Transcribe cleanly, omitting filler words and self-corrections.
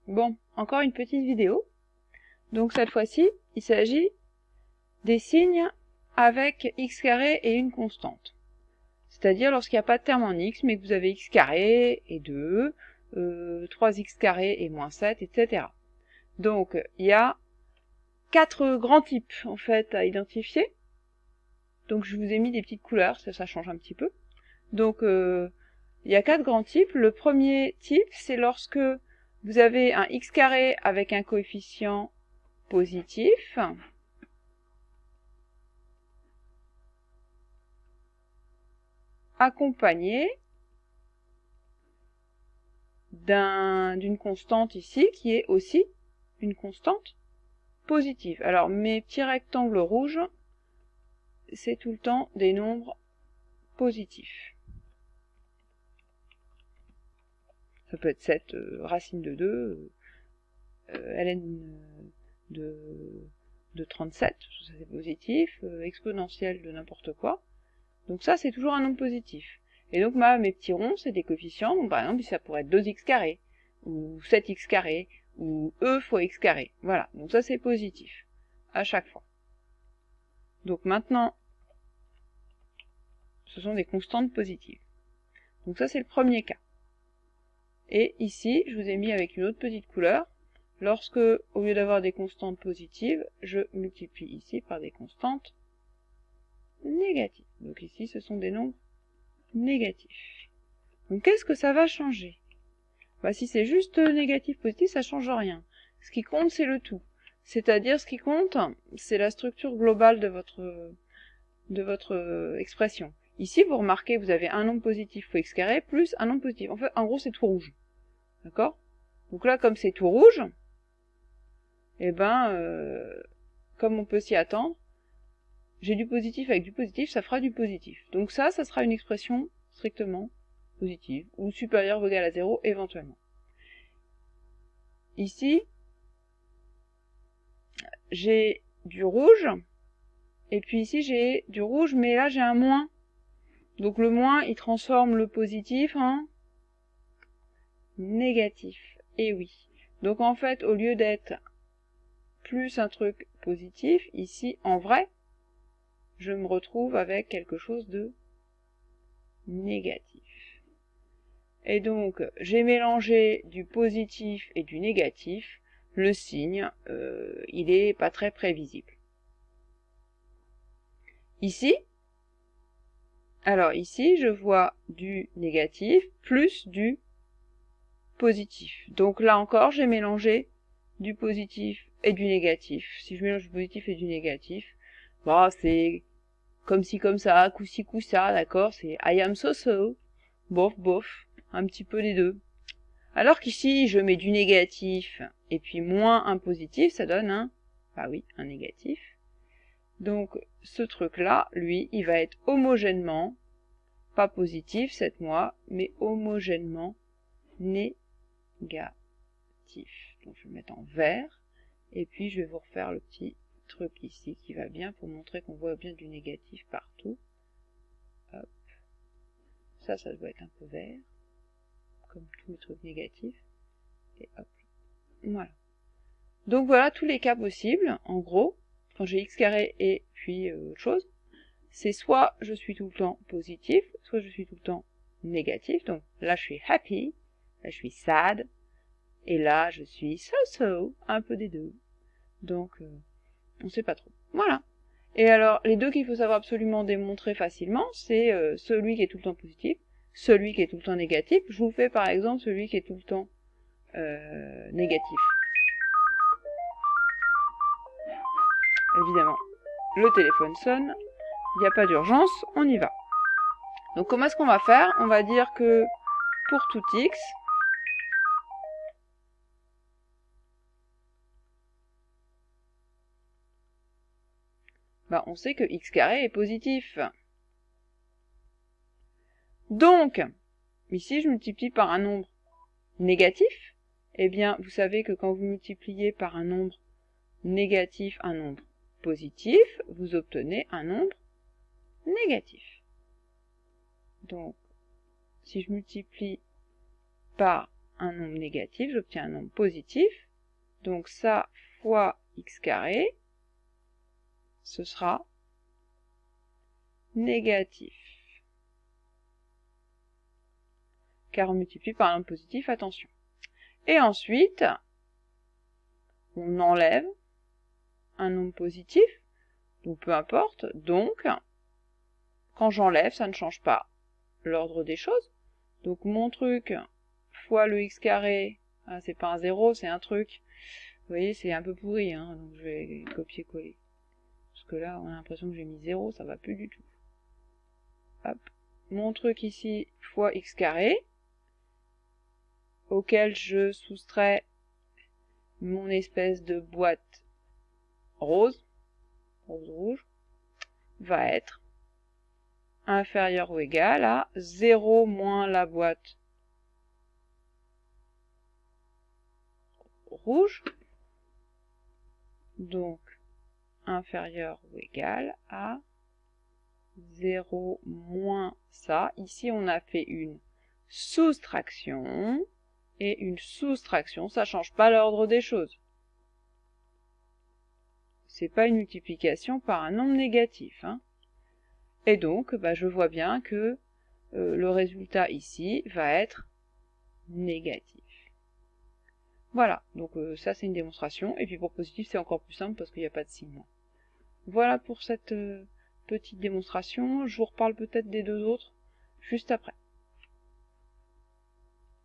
Bon, encore une petite vidéo. Donc cette fois-ci, il s'agit des signes avec x carré et une constante. C'est-à-dire lorsqu'il n'y a pas de terme en x, mais que vous avez x carré et 2, 3x carré et moins 7, etc. Donc il y a 4 grands types en fait à identifier. Donc je vous ai mis des petites couleurs, ça change un petit peu. Donc il y a 4 grands types. Le premier type, c'est lorsque vous avez un x carré avec un coefficient positif, accompagné d'une constante ici qui est aussi une constante positive. Alors mes petits rectangles rouges, c'est tout le temps des nombres positifs. Ça peut être 7 racine de 2, ln de 37, ça c'est positif, exponentielle de n'importe quoi. Donc ça c'est toujours un nombre positif. Et donc mes petits ronds, c'est des coefficients, donc par exemple ça pourrait être 2x carré, ou 7x carré, ou e fois x carré. Voilà, donc ça c'est positif, à chaque fois. Donc maintenant, ce sont des constantes positives. Donc ça c'est le premier cas. Et ici, je vous ai mis avec une autre petite couleur, lorsque, au lieu d'avoir des constantes positives, je multiplie ici par des constantes négatives. Donc ici, ce sont des nombres négatifs. Donc qu'est-ce que ça va changer? Bah, si c'est juste négatif, positif, ça change rien. Ce qui compte, c'est le tout. C'est-à-dire, ce qui compte, c'est la structure globale de votre expression. Ici, vous remarquez, vous avez un nombre positif fois x carré plus un nombre positif. En fait, en gros, c'est tout rouge. D'accord? Donc là, comme c'est tout rouge, eh ben, comme on peut s'y attendre, j'ai du positif avec du positif, ça fera du positif. Donc ça sera une expression strictement positive, ou supérieure ou égale à 0 éventuellement. Ici, j'ai du rouge, et puis ici j'ai du rouge, mais là j'ai un moins. Donc le moins, il transforme le positif en négatif. Et oui. Donc en fait, au lieu d'être plus un truc positif, ici, en vrai, je me retrouve avec quelque chose de négatif. Et donc, j'ai mélangé du positif et du négatif. Le signe, il est pas très prévisible. Ici, alors ici, je vois du négatif plus du positif. Donc là encore, j'ai mélangé du positif et du négatif. Si je mélange du positif et du négatif, bah, c'est comme ci, comme ça, coup-ci, coup-ça, d'accord? C'est I am so-so, bof, bof, un petit peu les deux. Alors qu'ici, je mets du négatif et puis moins un positif, ça donne un, bah oui, un négatif. Donc, ce truc-là, lui, il va être homogènement, pas positif cette fois, mais homogènement négatif. Donc, je vais le mettre en vert, et puis je vais vous refaire le petit truc ici qui va bien pour montrer qu'on voit bien du négatif partout. Hop. Ça doit être un peu vert, comme tous les trucs négatifs. Et hop. Voilà. Donc voilà tous les cas possibles, en gros, quand j'ai x carré et puis autre chose. C'est soit je suis tout le temps positif, soit je suis tout le temps négatif. Donc là je suis happy, là je suis sad, et là je suis so-so, un peu des deux. Donc on sait pas trop. Voilà. Et alors les deux qu'il faut savoir absolument démontrer facilement, c'est celui qui est tout le temps positif, celui qui est tout le temps négatif. Je vous fais par exemple celui qui est tout le temps négatif. Évidemment, le téléphone sonne, il n'y a pas d'urgence, on y va. Donc comment est-ce qu'on va faire? On va dire que pour tout x, bah on sait que x carré est positif. Donc, ici je multiplie par un nombre négatif. Eh bien, vous savez que quand vous multipliez par un nombre négatif un nombre positif, vous obtenez un nombre négatif. Donc, si je multiplie par un nombre négatif, j'obtiens un nombre positif. Donc ça fois x carré, ce sera négatif. Car on multiplie par un nombre positif, attention. Et ensuite, on enlève un nombre positif, donc peu importe. Donc, quand j'enlève, ça ne change pas l'ordre des choses. Donc mon truc fois le x carré, ah, c'est pas un 0, c'est un truc. Vous voyez, c'est un peu pourri, hein, donc je vais copier-coller. Parce que là, on a l'impression que j'ai mis 0, ça va plus du tout. Hop. Mon truc ici, fois x carré, auquel je soustrais mon espèce de boîte rose, rose-rouge, va être inférieur ou égal à 0 moins la boîte rouge, donc inférieur ou égal à 0 moins ça. Ici, on a fait une soustraction, et une soustraction, ça ne change pas l'ordre des choses. C'est pas une multiplication par un nombre négatif, hein. Et donc, je vois bien que le résultat ici va être négatif. Voilà, donc ça c'est une démonstration, et puis pour positif c'est encore plus simple parce qu'il n'y a pas de signe moins. Voilà pour cette petite démonstration, je vous reparle peut-être des deux autres juste après.